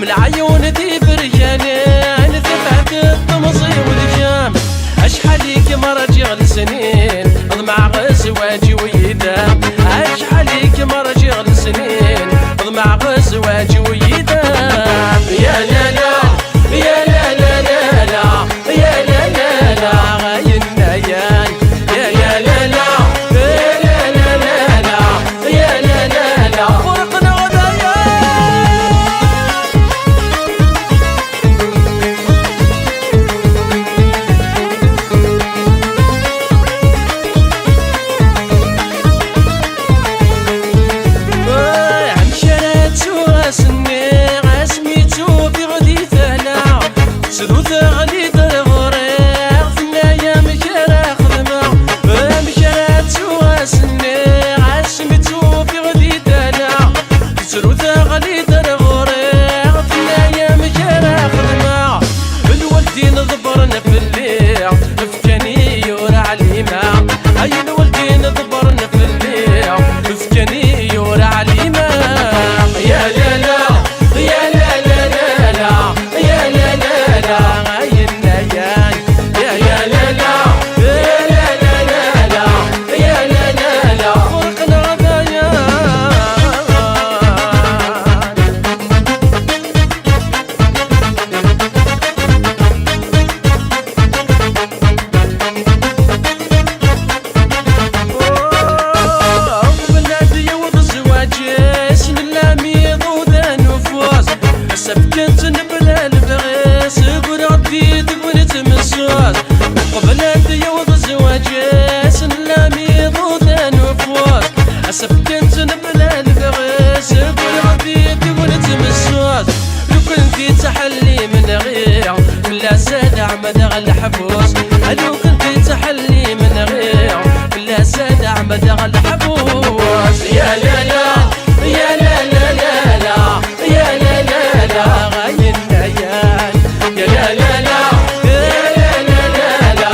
من عيون ذي بريانين ذبحت الطمزي والجام اشحاليك مرجع سنين اضمع غزواجي ويدام اشحاليك مرجع سنين اضمع غزواجي ويدام يا لا لا يا لا لا لا لا يا لا لا لا غاينا يا يا لا لا ضبرنا في الليل فكاني يورا عليما هاي الولدين ضبرنا في الليل فكاني يورا عليما يا لا لا يا لا لا لا لا يا لا لا لا هاي النيان يا لا لا يا لا لا لا لا يا لا لا لا فرقنا غدايا سبكنت نبلا البغيس قول ردي تقول تمسوس قبل انت يوض زواجيس نلامي ضوذا نفوس سبكنت نبلا البغيس قول ردي تقول تمسوس لو كنتي تحلي من غير ولا زاد عمد غل حبوس لو كنتي تحلي من غير ولا زاد عمد غل حبوس يا لا لا يا لا لا لا لا يا لا لا لا غاينا يا لا لا لا يا لا لا لا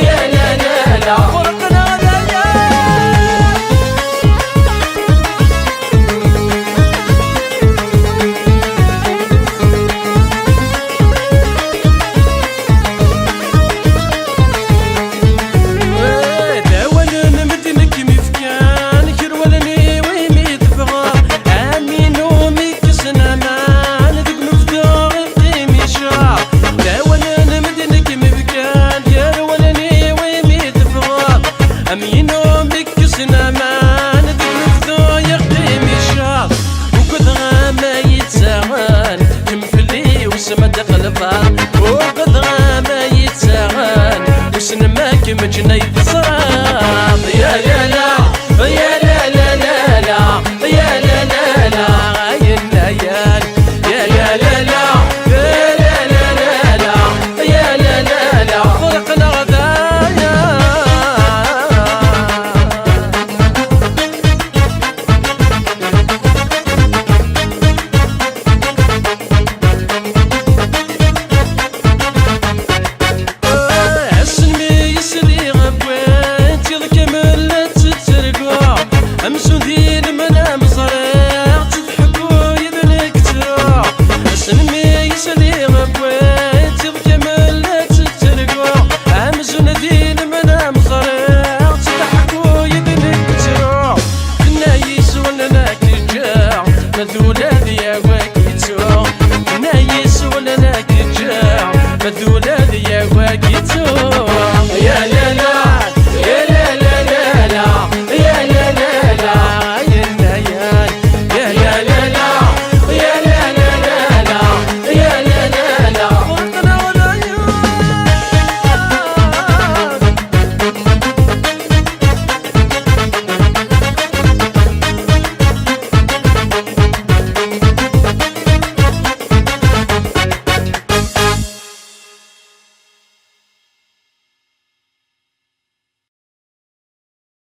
يا لا لا لا فرقنا ما دخل فار وقد غام يتساغن وسن ما كم جنيد